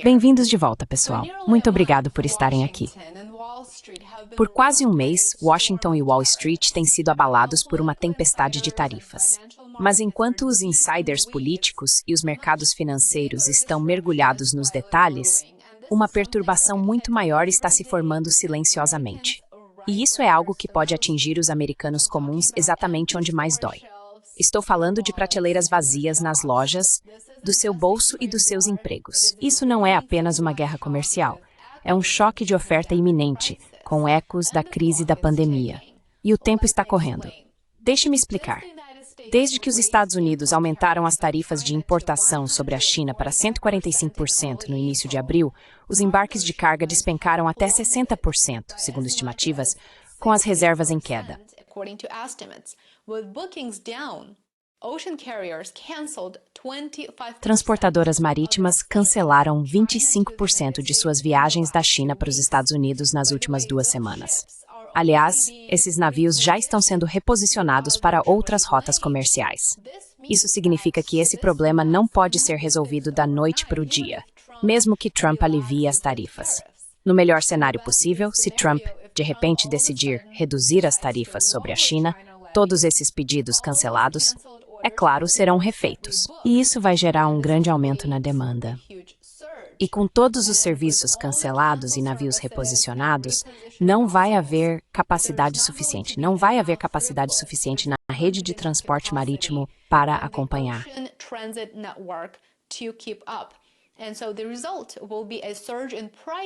Bem-vindos de volta, pessoal. Muito obrigado por estarem aqui. Por quase um mês, Washington e Wall Street têm sido abalados por uma tempestade de tarifas. Mas enquanto os insiders políticos e os mercados financeiros estão mergulhados nos detalhes, uma perturbação muito maior está se formando silenciosamente. E isso é algo que pode atingir os americanos comuns exatamente onde mais dói. Estou falando de prateleiras vazias nas lojas, do seu bolso e dos seus empregos. Isso não é apenas uma guerra comercial. É um choque de oferta iminente, com ecos da crise da pandemia. E o tempo está correndo. Deixe-me explicar. Desde que os Estados Unidos aumentaram as tarifas de importação sobre a China para 145% no início de abril, os embarques de carga despencaram até 60%, segundo estimativas, com as reservas em queda. Transportadoras marítimas cancelaram 25% de suas viagens da China para os Estados Unidos nas últimas 2 semanas. Aliás, esses navios já estão sendo reposicionados para outras rotas comerciais. Isso significa que esse problema não pode ser resolvido da noite para o dia, mesmo que Trump alivie as tarifas. No melhor cenário possível, se Trump, de repente, decidir reduzir as tarifas sobre a China, todos esses pedidos cancelados, é claro, serão refeitos. E isso vai gerar um grande aumento na demanda. E com todos os serviços cancelados e navios reposicionados, não vai haver capacidade suficiente. Não vai haver capacidade suficiente na rede de transporte marítimo para acompanhar.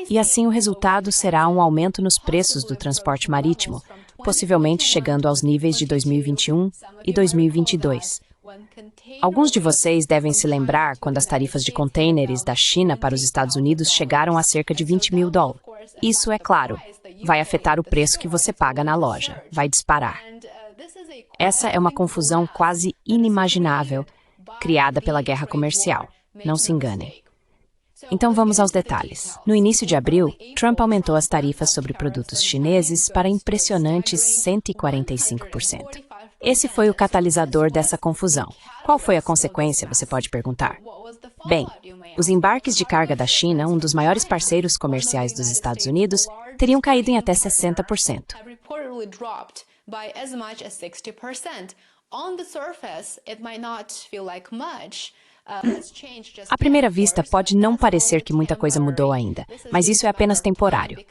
E assim o resultado será um aumento nos preços do transporte marítimo, possivelmente chegando aos níveis de 2021 e 2022. Alguns de vocês devem se lembrar quando as tarifas de contêineres da China para os Estados Unidos chegaram a cerca de $20 mil. Isso, é claro, vai afetar o preço que você paga na loja, vai disparar. Essa é uma confusão quase inimaginável, criada pela guerra comercial. Não se enganem. Então vamos aos detalhes. No início de abril, Trump aumentou as tarifas sobre produtos chineses para impressionantes 145%. Esse foi o catalisador dessa confusão. Qual foi a consequência, você pode perguntar? Bem, os embarques de carga da China, um dos maiores parceiros comerciais dos Estados Unidos, teriam caído em até 60%. À primeira vista, pode não parecer que muita coisa mudou ainda, mas isso é apenas temporário.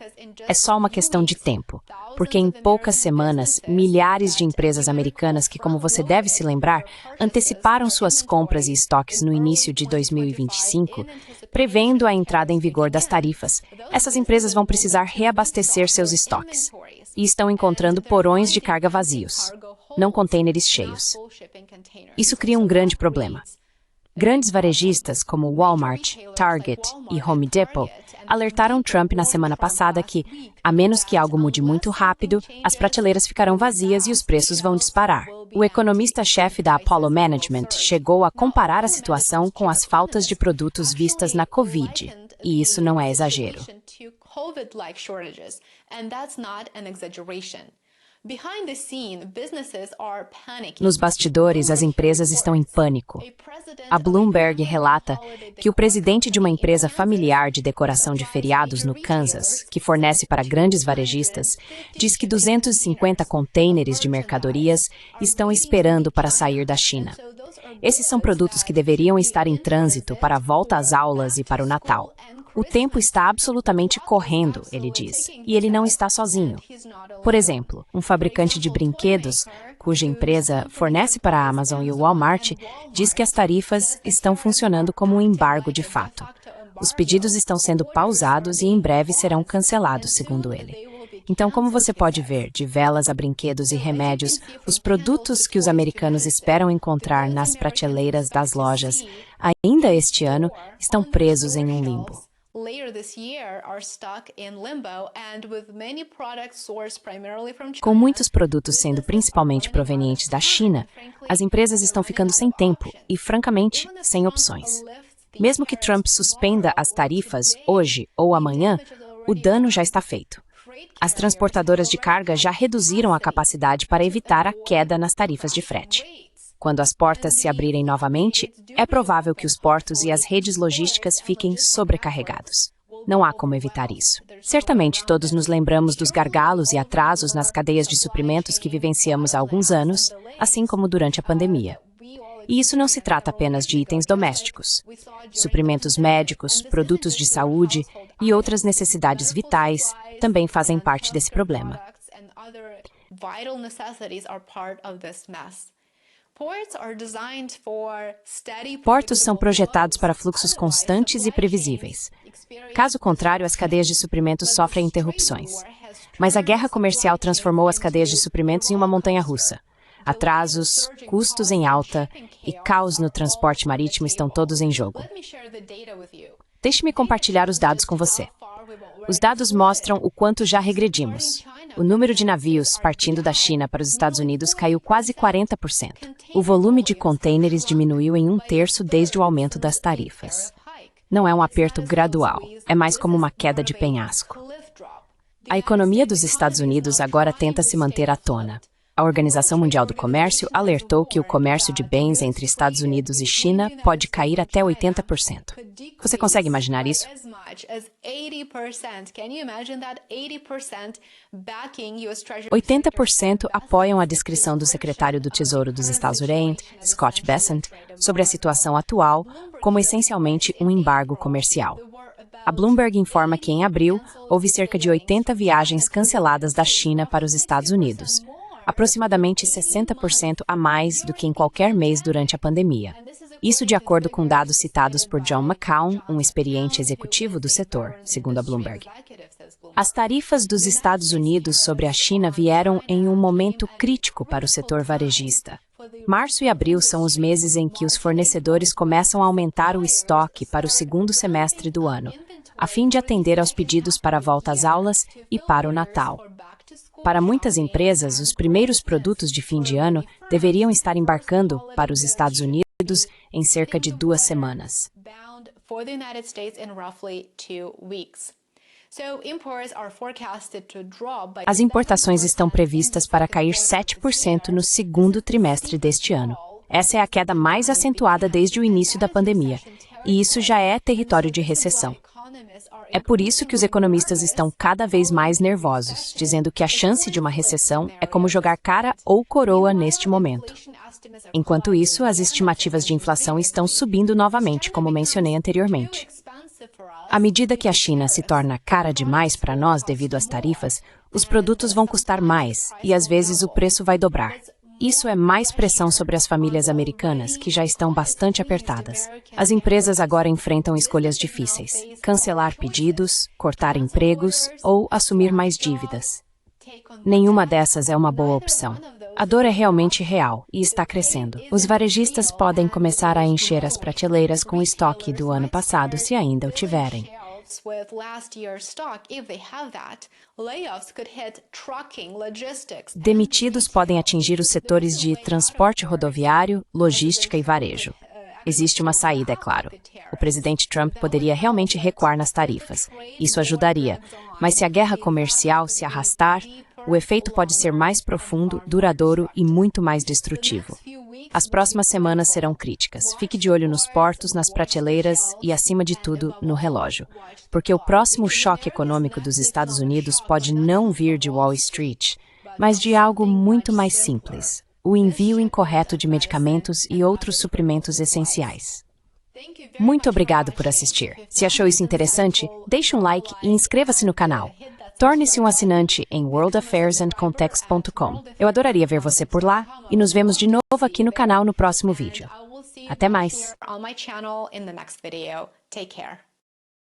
É só uma questão de tempo, porque em poucas semanas, milhares de empresas americanas que, como você deve se lembrar, anteciparam suas compras e estoques no início de 2025, prevendo a entrada em vigor das tarifas. Essas empresas vão precisar reabastecer seus estoques e estão encontrando porões de carga vazios, não contêineres cheios. Isso cria um grande problema. Grandes varejistas como Walmart, Target e Home Depot alertaram Trump na semana passada que, a menos que algo mude muito rápido, as prateleiras ficarão vazias e os preços vão disparar. O economista-chefe da Apollo Management chegou a comparar a situação com as faltas de produtos vistas na Covid, e isso não é exagero. Nos bastidores, as empresas estão em pânico. A Bloomberg relata que o presidente de uma empresa familiar de decoração de feriados no Kansas, que fornece para grandes varejistas, diz que 250 contêineres de mercadorias estão esperando para sair da China. Esses são produtos que deveriam estar em trânsito para a volta às aulas e para o Natal. O tempo está absolutamente correndo, ele diz, e ele não está sozinho. Por exemplo, um fabricante de brinquedos, cuja empresa fornece para a Amazon e o Walmart, diz que as tarifas estão funcionando como um embargo de fato. Os pedidos estão sendo pausados e em breve serão cancelados, segundo ele. Então, como você pode ver, de velas a brinquedos e remédios, os produtos que os americanos esperam encontrar nas prateleiras das lojas, ainda este ano, estão presos em um limbo. Com muitos produtos sendo principalmente provenientes da China, as empresas estão ficando sem tempo e, francamente, sem opções. Mesmo que Trump suspenda as tarifas hoje ou amanhã, o dano já está feito. As transportadoras de carga já reduziram a capacidade para evitar a queda nas tarifas de frete. Quando as portas se abrirem novamente, é provável que os portos e as redes logísticas fiquem sobrecarregados. Não há como evitar isso. Certamente todos nos lembramos dos gargalos e atrasos nas cadeias de suprimentos que vivenciamos há alguns anos, assim como durante a pandemia. E isso não se trata apenas de itens domésticos. Suprimentos médicos, produtos de saúde e outras necessidades vitais também fazem parte desse problema. Portos são projetados para fluxos constantes e previsíveis. Caso contrário, as cadeias de suprimentos sofrem interrupções. Mas a guerra comercial transformou as cadeias de suprimentos em uma montanha-russa. Atrasos, custos em alta e caos no transporte marítimo estão todos em jogo. Deixe-me compartilhar os dados com você. Os dados mostram o quanto já regredimos. O número de navios partindo da China para os Estados Unidos caiu quase 40%. O volume de contêineres diminuiu em 1/3 desde o aumento das tarifas. Não é um aperto gradual, é mais como uma queda de penhasco. A economia dos Estados Unidos agora tenta se manter à tona. A Organização Mundial do Comércio alertou que o comércio de bens entre Estados Unidos e China pode cair até 80%. Você consegue imaginar isso? 80% apoiam a descrição do secretário do Tesouro dos Estados Unidos, Scott Bessent, sobre a situação atual como essencialmente um embargo comercial. A Bloomberg informa que em abril houve cerca de 80 viagens canceladas da China para os Estados Unidos, aproximadamente 60% a mais do que em qualquer mês durante a pandemia. Isso de acordo com dados citados por John McCown, um experiente executivo do setor, segundo a Bloomberg. As tarifas dos Estados Unidos sobre a China vieram em um momento crítico para o setor varejista. Março e abril são os meses em que os fornecedores começam a aumentar o estoque para o segundo semestre do ano, a fim de atender aos pedidos para a volta às aulas e para o Natal. Para muitas empresas, os primeiros produtos de fim de ano deveriam estar embarcando para os Estados Unidos em cerca de 2 semanas. As importações estão previstas para cair 7% no segundo trimestre deste ano. Essa é a queda mais acentuada desde o início da pandemia, e isso já é território de recessão. É por isso que os economistas estão cada vez mais nervosos, dizendo que a chance de uma recessão é como jogar cara ou coroa neste momento. Enquanto isso, as estimativas de inflação estão subindo novamente, como mencionei anteriormente. À medida que a China se torna cara demais para nós devido às tarifas, os produtos vão custar mais e às vezes o preço vai dobrar. Isso é mais pressão sobre as famílias americanas, que já estão bastante apertadas. As empresas agora enfrentam escolhas difíceis: cancelar pedidos, cortar empregos ou assumir mais dívidas. Nenhuma dessas é uma boa opção. A dor é realmente real e está crescendo. Os varejistas podem começar a encher as prateleiras com o estoque do ano passado, se ainda o tiverem. Demitidos podem atingir os setores de transporte rodoviário, logística e varejo. Existe uma saída, é claro. O presidente Trump poderia realmente recuar nas tarifas. Isso ajudaria. Mas se a guerra comercial se arrastar, o efeito pode ser mais profundo, duradouro e muito mais destrutivo. As próximas semanas serão críticas. Fique de olho nos portos, nas prateleiras e, acima de tudo, no relógio. Porque o próximo choque econômico dos Estados Unidos pode não vir de Wall Street, mas de algo muito mais simples: o envio incorreto de medicamentos e outros suprimentos essenciais. Muito obrigado por assistir. Se achou isso interessante, deixe um like e inscreva-se no canal. Torne-se um assinante em worldaffairsandcontext.com. Eu adoraria ver você por lá e nos vemos de novo aqui no canal no próximo vídeo. Até mais!